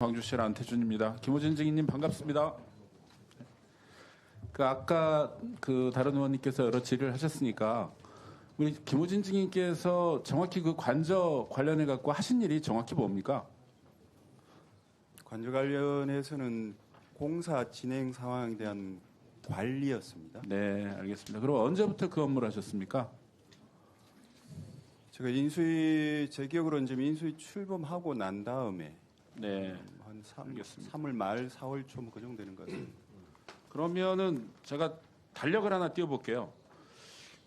광주시 안태준입니다. 김호진 증인님 반갑습니다. 아까 다른 의원님께서 여러 질의를 하셨으니까 우리 김호진 증인께서 정확히 관저 관련해 갖고 하신 일이 정확히 뭡니까? 관저 관련해서는 공사 진행 상황에 대한 관리였습니다. 네, 알겠습니다. 그럼 언제부터 그 업무를 하셨습니까? 제가 제 기억으로는 지금 인수위 출범하고 난 다음에 네, 한 알겠습니다. 3월 말 4월 초 그 정도 되는 것 같습니다. 그러면은 제가 달력을 하나 띄워볼게요.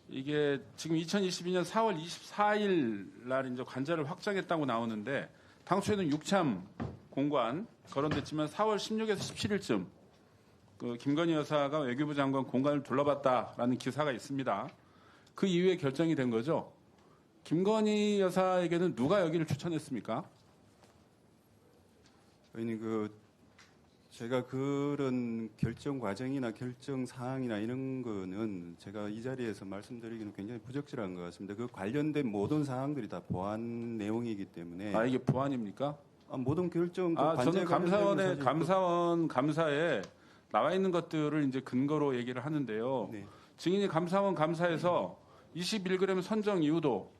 이게 지금 2022년 4월 24일 날 이제 관저를 확정했다고 나오는데 당초에는 6참 공관 거론됐지만 4월 16에서 17일쯤 김건희 여사가 외교부 장관 공관을 둘러봤다라는 기사가 있습니다. 그 이후에 결정이 된 거죠. 김건희 여사에게는 누가 여기를 추천했습니까? 의원님, 제가 그런 결정 과정이나 결정 사항이나 이런 거는 제가 이 자리에서 말씀드리기는 굉장히 부적절한 것 같습니다. 그 관련된 모든 사항들이 다 보안 내용이기 때문에. 이게 보안입니까? 모든 결정. 저는 감사원 감사에 나와 있는 것들을 이제 근거로 얘기를 하는데요. 네. 증인이 감사원 감사에서 21g 선정 이유도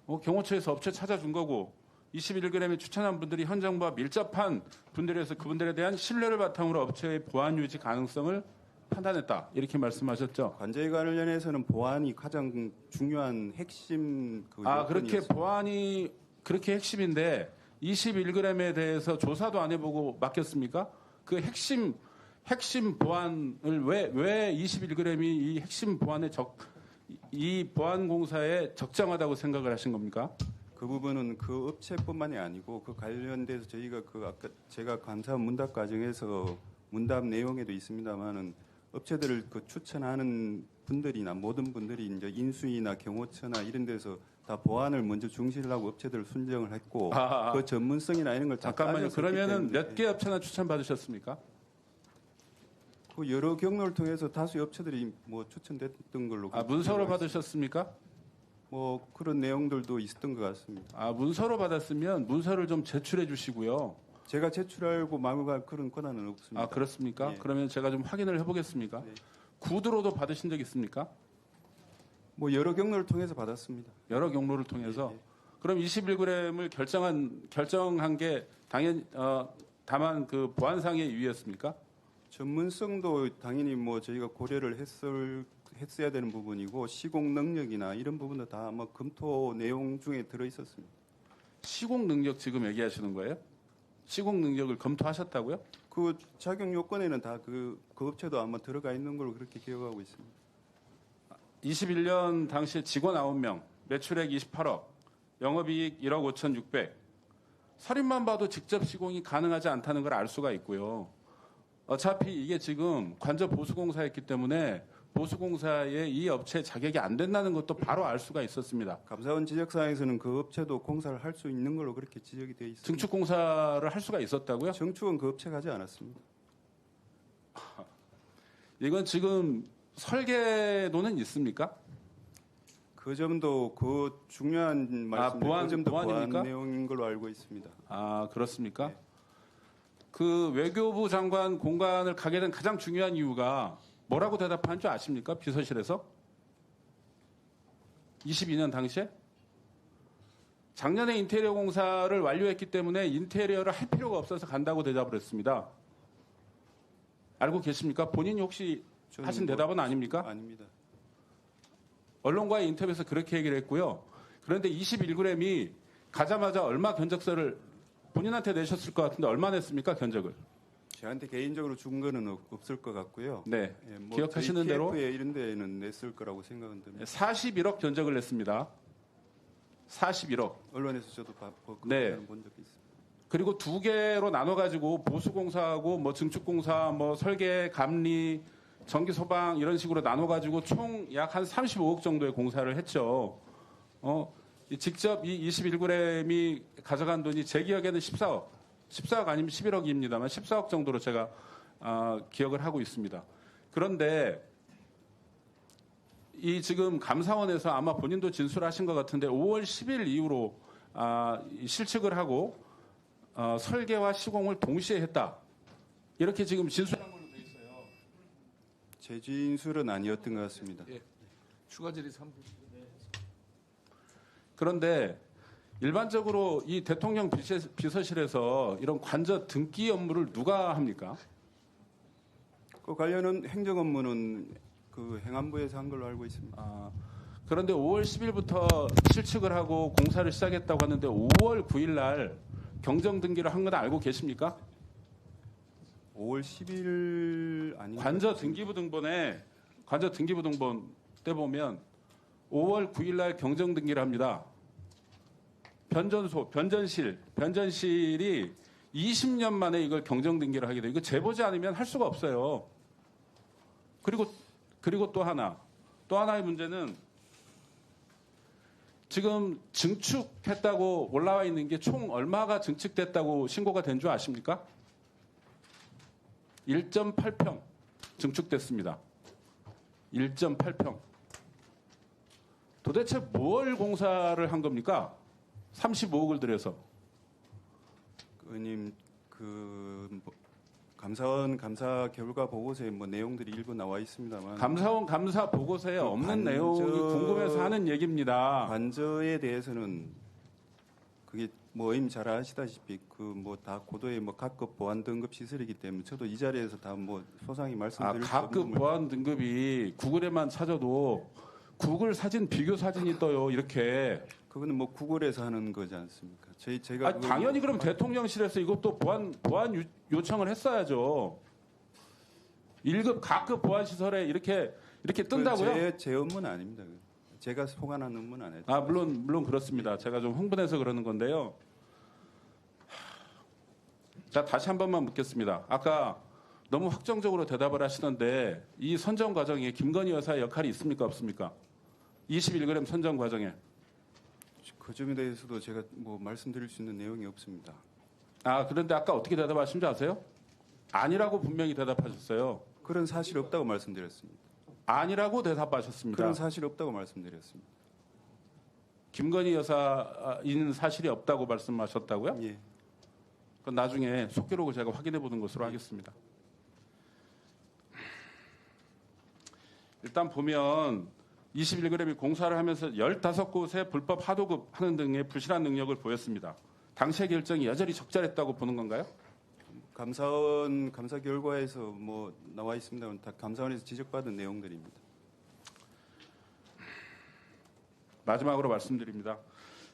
경호처에서 업체 찾아준 거고 21g에 추천한 분들이 현 정부와 밀접한 분들이어서 그분들에 대한 신뢰를 바탕으로 업체의 보안 유지 가능성을 판단했다. 이렇게 말씀하셨죠. 관저에 관련해서는 보안이 가장 중요한 핵심 그렇게 보안이 그렇게 핵심인데 21g에 대해서 조사도 안 해보고 맡겼습니까? 그 핵심 보안을 왜 21g이 이 핵심 보안에 이 보안공사에 적정하다고 생각을 하신 겁니까? 그 부분은 그 업체뿐만이 아니고 그 관련돼서 저희가 아까 제가 감사원 문답 과정에서 문답 내용에도 있습니다만은 업체들을 추천하는 분들이나 모든 분들이 이제 인수위나 경호처나 이런 데서 다 보안을 먼저 중시를 하고 업체들을 순정을 했고 그 전문성이나 이런 걸 잠깐만요. 그러면은 몇 개 업체나 추천 받으셨습니까? 그 여러 경로를 통해서 다수 업체들이 추천됐던 걸로. 문서로 받으셨습니까? 그런 내용들도 있었던 것 같습니다. 문서로 받았으면 문서를 좀 제출해 주시고요. 제가 제출하고 막을 그런 권한은 없습니다. 그렇습니까? 네. 그러면 제가 좀 확인을 해보겠습니다. 네. 구두로도 받으신 적 있습니까? 여러 경로를 통해서 받았습니다. 여러 경로를 통해서. 네. 그럼 21g을 결정한 게 다만 그 보안상의 이유였습니까? 전문성도 당연히 저희가 고려를 했어야 되는 부분이고 시공 능력이나 이런 부분도 다 검토 내용 중에 들어 있었습니다. 시공 능력 지금 얘기하시는 거예요? 시공 능력을 검토하셨다고요? 그 자격 요건에는 다 그 업체도 아마 들어가 있는 걸로 그렇게 기억하고 있습니다. 21년 당시에 직원 9명, 매출액 28억, 영업이익 1억 5,600. 서류만 봐도 직접 시공이 가능하지 않다는 걸 알 수가 있고요. 어차피 이게 지금 관저 보수공사였기 때문에 보수공사의 이 업체 자격이 안 된다는 것도 바로 알 수가 있었습니다. 감사원 지적사항에서는 그 업체도 공사를 할 수 있는 걸로 그렇게 지적이 되어 있습니다. 증축공사를 할 수가 있었다고요? 증축은 그 업체가 하지 않았습니다. 이건 지금 설계도는 있습니까? 그 점도 그 중요한 말씀인데 그 점도 보안입니까? 보안 내용인 걸로 알고 있습니다. 그렇습니까? 네. 그 외교부 장관 공관을 가게 된 가장 중요한 이유가 뭐라고 대답한 줄 아십니까? 비서실에서? 22년 당시에? 작년에 인테리어 공사를 완료했기 때문에 인테리어를 할 필요가 없어서 간다고 대답을 했습니다. 알고 계십니까? 본인이 혹시 하신 대답은 아닙니까? 아닙니다. 언론과의 인터뷰에서 그렇게 얘기를 했고요. 그런데 21g이 가자마자 얼마 견적서를 본인한테 내셨을 것 같은데 얼마 냈습니까? 견적을. 저한테 개인적으로 준 거는 없을 것 같고요. 네. 기억하시는 대로 TF에 이런 데는 냈을 거라고 생각은 듭니다. 41억 견적을 냈습니다. 41억. 언론에서 저도 네. 본 적이 있습니다. 그리고 두 개로 나눠가지고 보수공사하고 증축공사, 설계, 감리, 전기소방 이런 식으로 나눠가지고 총 약 한 35억 정도의 공사를 했죠. 직접 이 21g이 가져간 돈이 제 기억에는 14억 아니면 11억입니다만 14억 정도로 제가 기억을 하고 있습니다. 그런데 이 지금 감사원에서 아마 본인도 진술하신 것 같은데 5월 10일 이후로 실측을 하고 설계와 시공을 동시에 했다. 이렇게 지금 진술한 걸로 돼 있어요. 제 진술은 아니었던 것 같습니다. 예. 추가 질의 3분. 그런데 일반적으로 이 대통령 비서실에서 이런 관저 등기 업무를 누가 합니까? 그 관련은 행정 업무는 그 행안부에서 한 걸로 알고 있습니다. 그런데 5월 10일부터 실측을 하고 공사를 시작했다고 하는데 5월 9일 날 경정 등기를 한 건 알고 계십니까? 5월 10일 아닌 관저 등기부 등본 때 보면 5월 9일 날 경정 등기를 합니다. 변전실이 20년 만에 이걸 경정 등기를 하게 돼요. 이거 재보지 않으면 할 수가 없어요. 그리고 또 하나의 문제는 지금 증축했다고 올라와 있는 게 총 얼마가 증축됐다고 신고가 된 줄 아십니까? 1.8평 증축됐습니다. 1.8평. 도대체 뭘 공사를 한 겁니까? 35억을 들여서. 의원님 감사원 감사 결과 보고서에 뭐 내용들이 일부 나와 있습니다만 감사원 감사 보고서에 그 없는 내용이 궁금해서 하는 얘기입니다. 관저에 대해서는 그게 뭐 의원님 잘 아시다시피 그 뭐 다 고도의 뭐 각급 보안 등급 시설이기 때문에 저도 이 자리에서 다 뭐 소상히 말씀드릴 수 없는 각급 보안 등급이 구글에만 찾아도 구글 사진 비교 사진이 떠요. 이렇게. 그거는 뭐 구글에서 하는 거지 않습니까? 제가 당연히 그럼 대통령실에서 이것도 보안 요청을 했어야죠. 1급 각급 보안 시설에 이렇게 뜬다고요? 제 업무는 아닙니다. 제가 소관한 업무는 아니에요. 물론 그렇습니다. 제가 좀 흥분해서 그러는 건데요. 자, 다시 한 번만 묻겠습니다. 아까 너무 확정적으로 대답을 하시던데 이 선정 과정에 김건희 여사의 역할이 있습니까, 없습니까? 21g 선정 과정에. 그 점에 대해서도 제가 뭐 말씀드릴 수 있는 내용이 없습니다. 그런데 아까 어떻게 대답하신 줄 아세요? 아니라고 분명히 대답하셨어요. 그런 사실 없다고 말씀드렸습니다. 아니라고 대답하셨습니다. 그런 사실 없다고 말씀드렸습니다. 김건희 여사인 사실이 없다고 말씀하셨다고요? 예. 그건 나중에 속기록을 제가 확인해 보는 것으로 하겠습니다. 일단 보면 21g이 공사를 하면서 15곳에 불법 하도급 하는 등의 부실한 능력을 보였습니다. 당시의 결정이 여전히 적절했다고 보는 건가요? 감사원 감사 결과에서 뭐 나와 있습니다만 다 감사원에서 지적받은 내용들입니다. 마지막으로 말씀드립니다.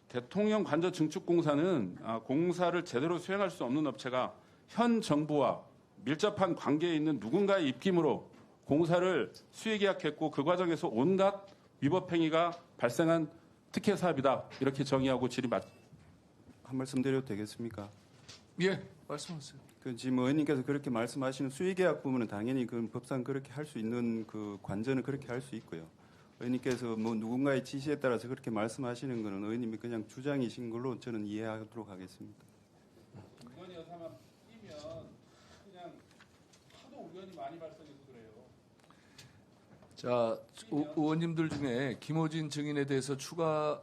대통령 관저 증축 공사는 공사를 제대로 수행할 수 없는 업체가 현 정부와 밀접한 관계에 있는 누군가의 입김으로 공사를 수의 계약했고 그 과정에서 온갖 위법 행위가 발생한 특혜 사업이다. 이렇게 정의하고 한 말씀 드려도 되겠습니까? 예, 말씀하세요. 그 지금 의원님께서 그렇게 말씀하시는 수의계약 부분은 당연히 그 법상 그렇게 할 수 있는 그 관전은 그렇게 할 수 있고요. 의원님께서 뭐 누군가의 지시에 따라서 그렇게 말씀하시는 것은 의원님이 그냥 주장이신 걸로 저는 이해하도록 하겠습니다. 김건희 여사만 끼면 그냥 하도 의견이 많이 발생해서 그래요. 자, 의원님들 중에 김호진 증인에 대해서 추가